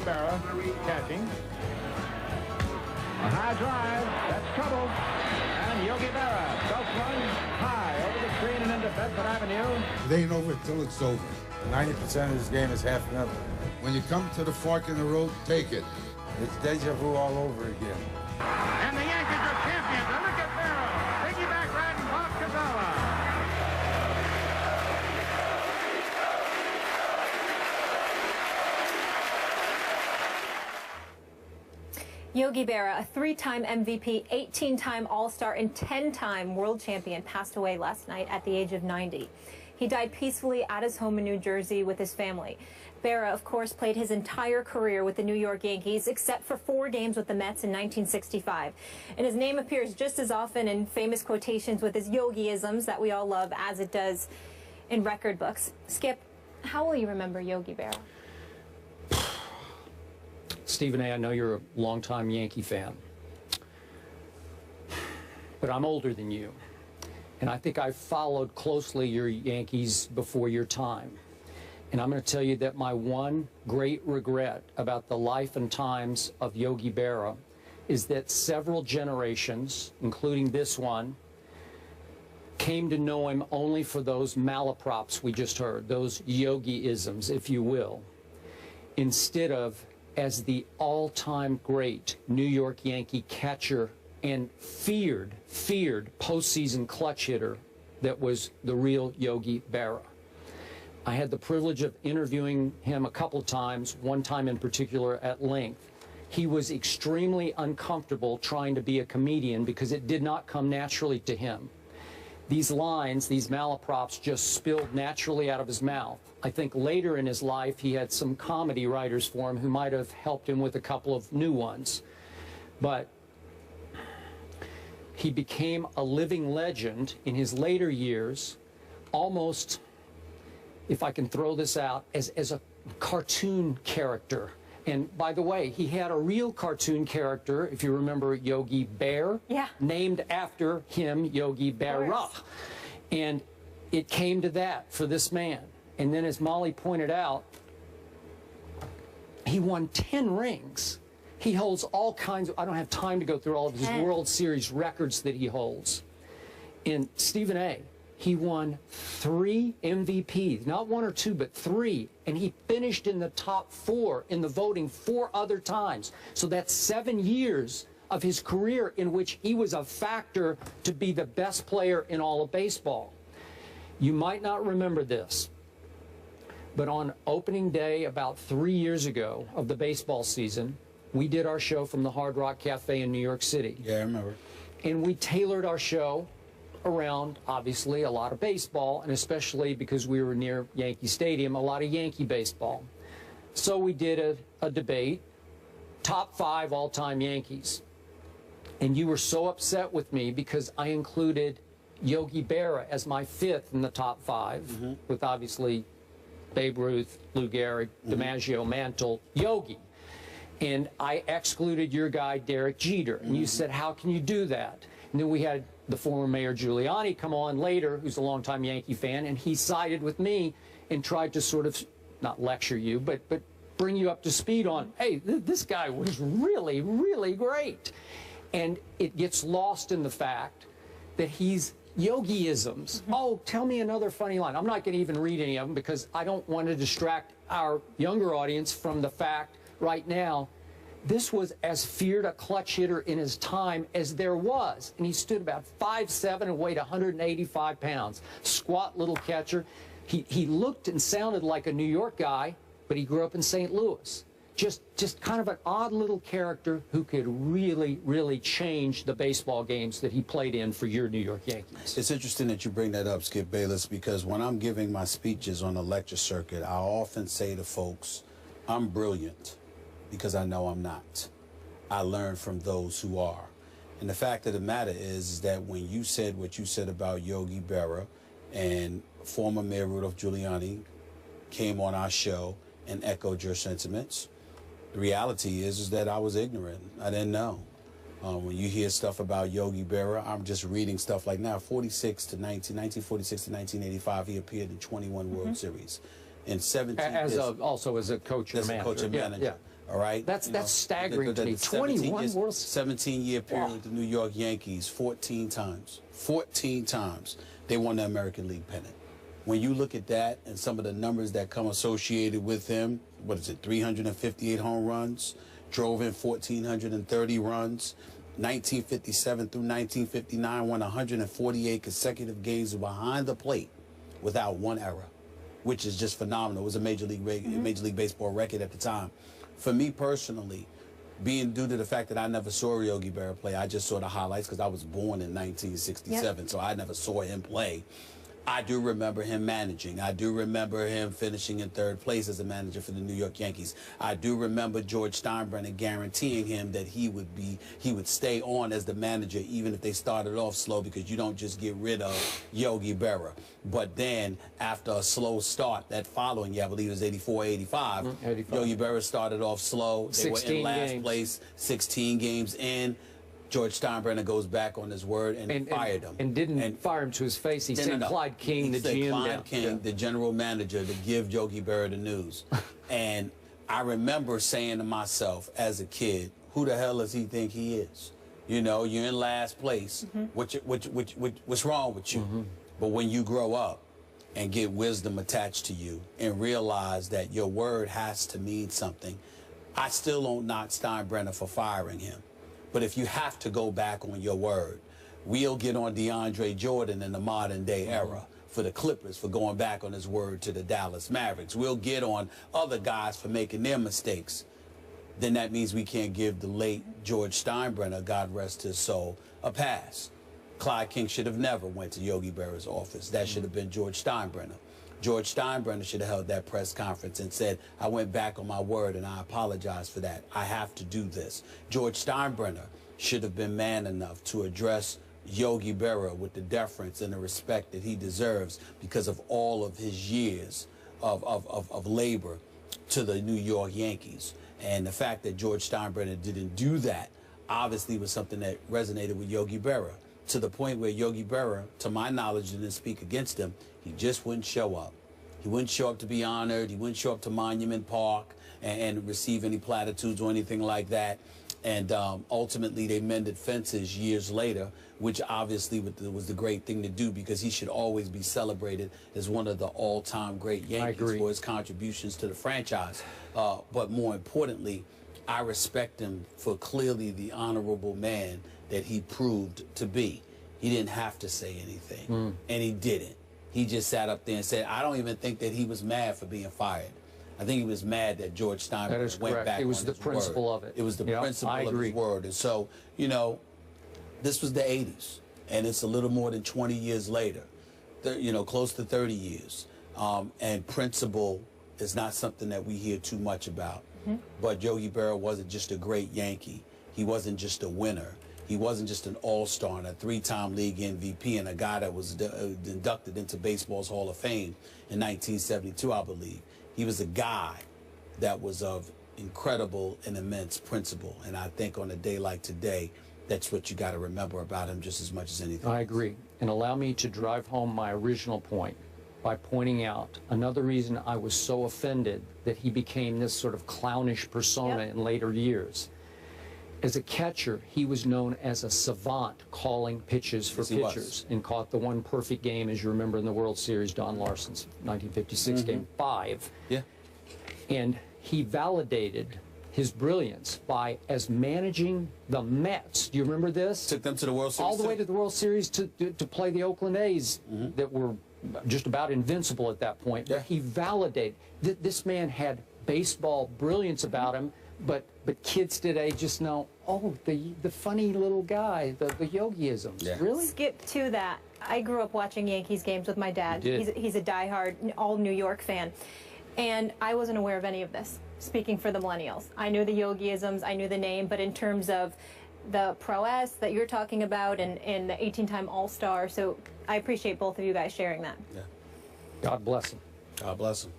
Berr catching. A high drive. That's trouble. And Yogi Berr belts one high over the screen and into Bedford Avenue. It ain't over until it's over. 90% of this game is half and nothing. When you come to the fork in the road, take it. It's deja vu all over again. And the Yankees are champions. And look at Berr. Piggyback riding Bob Cazala. Yogi Berr, a 3-time MVP, 18-time All-Star, and 10-time world champion, passed away last night at the age of 90. He died peacefully at his home in New Jersey with his family. Berr, of course, played his entire career with the New York Yankees, except for 4 games with the Mets in 1965. And his name appears just as often in famous quotations with his Yogi-isms that we all love as it does in record books. Skip, how will you remember Yogi Berr? Stephen A., I know you're a longtime Yankee fan, but I'm older than you, and I think I followed closely your Yankees before your time. And I'm going to tell you that my one great regret about the life and times of Yogi Berra is that several generations, including this one, came to know him only for those malaprops we just heard, those Yogi-isms, if you will, instead of as the all-time great New York Yankee catcher and feared postseason clutch hitter that was the real Yogi Berra. I had the privilege of interviewing him a couple of times, one time in particular at length. He was extremely uncomfortable trying to be a comedian because it did not come naturally to him. These lines, these malaprops, just spilled naturally out of his mouth. I think later in his life he had some comedy writers for him who might have helped him with a couple of new ones. But he became a living legend in his later years, almost, if I can throw this out, as a cartoon character. And by the way, he had a real cartoon character, if you remember Yogi Berr, named after him, Yogi Berra. And it came to that for this man. And then as Molly pointed out, he won 10 rings. He holds all kinds of, I don't have time to go through all of his World Series records that he holds. And Stephen A., he won 3 MVPs, not 1 or 2, but 3. And he finished in the top 4 in the voting 4 other times. So that's 7 years of his career in which he was a factor to be the best player in all of baseball. You might not remember this, but on opening day about 3 years ago of the baseball season, we did our show from the Hard Rock Cafe in New York City. Yeah, I remember. And we tailored our show around, obviously, a lot of baseball, and especially because we were near Yankee Stadium, a lot of Yankee baseball. So we did a debate, top 5 all-time Yankees. And you were so upset with me because I included Yogi Berra as my 5th in the top 5, with obviously Babe Ruth, Lou Gehrig, DiMaggio, Mantle, Yogi. And I excluded your guy, Derek Jeter. And you said, how can you do that? And then we had the former Mayor Giuliani come on later, who's a longtime Yankee fan, and he sided with me and tried to sort of, not lecture you, but bring you up to speed on, hey, this guy was really, really great. And it gets lost in the fact that he's Yogi-isms. Oh, tell me another funny line. I'm not going to even read any of them because I don't want to distract our younger audience from the fact right now this was as feared a clutch hitter in his time as there was. And he stood about 5'7" and weighed 185 pounds. Squat little catcher. He looked and sounded like a New York guy, but he grew up in St. Louis. Just kind of an odd little character who could really, really change the baseball games that he played in for your New York Yankees. It's interesting that you bring that up, Skip Bayless, because when I'm giving my speeches on the lecture circuit, I often say to folks, I'm brilliant, because I know I'm not. I learn from those who are. And the fact of the matter is that when you said what you said about Yogi Berra and former Mayor Rudolph Giuliani came on our show and echoed your sentiments, the reality is that I was ignorant. I didn't know. When you hear stuff about Yogi Berra, I'm just reading stuff like now, 1946 to 1985, he appeared in 21 World Series. In 17 also as a coach and manager. Coach and manager. All right, That's staggering to me. 21 World 17-year period with the New York Yankees, 14 times they won the American League pennant. When you look at that and some of the numbers that come associated with him, what is it, 358 home runs, drove in 1,430 runs, 1957 through 1959 won 148 consecutive games behind the plate without one error, which is just phenomenal. It was a Major League Baseball record at the time. For me personally, being due to the fact that I never saw Yogi Berr play, I just saw the highlights because I was born in 1967, so I never saw him play. I do remember him managing. I do remember him finishing in third place as a manager for the New York Yankees. I do remember George Steinbrenner guaranteeing him that he would stay on as the manager even if they started off slow, because you don't just get rid of Yogi Berra. But then after a slow start that following year, I believe it was 84, 85, Yogi Berra started off slow. They were in last place, 16 games in. George Steinbrenner goes back on his word and fired him. And didn't fire him to his face. He sent Clyde King, the GM, Clyde King, the general manager, to give Yogi Berra the news. And I remember saying to myself as a kid, who the hell does he think he is? You know, you're in last place. What's wrong with you? But when you grow up and get wisdom attached to you and realize that your word has to mean something, I still don't knock Steinbrenner for firing him. But if you have to go back on your word, we'll get on DeAndre Jordan in the modern day era for the Clippers for going back on his word to the Dallas Mavericks. We'll get on other guys for making their mistakes. Then that means we can't give the late George Steinbrenner, God rest his soul, a pass. Clyde King should have never went to Yogi Berra's office. That should have been George Steinbrenner. George Steinbrenner should have held that press conference and said, I went back on my word and I apologize for that. I have to do this. George Steinbrenner should have been man enough to address Yogi Berra with the deference and the respect that he deserves because of all of his years of labor to the New York Yankees. And the fact that George Steinbrenner didn't do that obviously was something that resonated with Yogi Berra, to the point where Yogi Berra, to my knowledge, didn't speak against him. He just wouldn't show up. He wouldn't show up to be honored. He wouldn't show up to Monument Park and receive any platitudes or anything like that. And ultimately, they mended fences years later, which obviously was the great thing to do, because he should always be celebrated as one of the all-time great Yankees for his contributions to the franchise. But more importantly, I respect him for clearly the honorable man that he proved to be. He didn't have to say anything, and he didn't. He just sat up there and said, I don't even think that he was mad for being fired. I think he was mad that George Steinbrenner went back on his word. It was the principle of it. It was the principle of his word. And so, you know, this was the 80s, and it's a little more than 20 years later, you know, close to 30 years. And principle is not something that we hear too much about. But Yogi Berra wasn't just a great Yankee. He wasn't just a winner. He wasn't just an all-star and a three-time league MVP and a guy that was inducted into baseball's Hall of Fame in 1972, I believe. He was a guy that was of incredible and immense principle. And I think on a day like today, that's what you got to remember about him just as much as anything. I agree. And allow me to drive home my original point by pointing out another reason I was so offended that he became this sort of clownish persona in later years. As a catcher, he was known as a savant, calling pitches for pitchers, and caught the one perfect game, as you remember, in the World Series, Don Larson's 1956 Game 5. Yeah. And he validated his brilliance by, as managing the Mets. Do you remember this? Took them to the World Series. All the way to the World Series to play the Oakland A's that were just about invincible at that point. Yeah. But he validated that this man had baseball brilliance about him. But kids today just know, oh, the funny little guy, the Yogiisms. Yeah. Really? Skip to that. I grew up watching Yankees games with my dad. He's a diehard, all New York fan. And I wasn't aware of any of this, speaking for the millennials. I knew the Yogiisms, I knew the name, but in terms of the prowess that you're talking about and the 18-time All-Star, so I appreciate both of you guys sharing that. Yeah. God bless him. God bless him.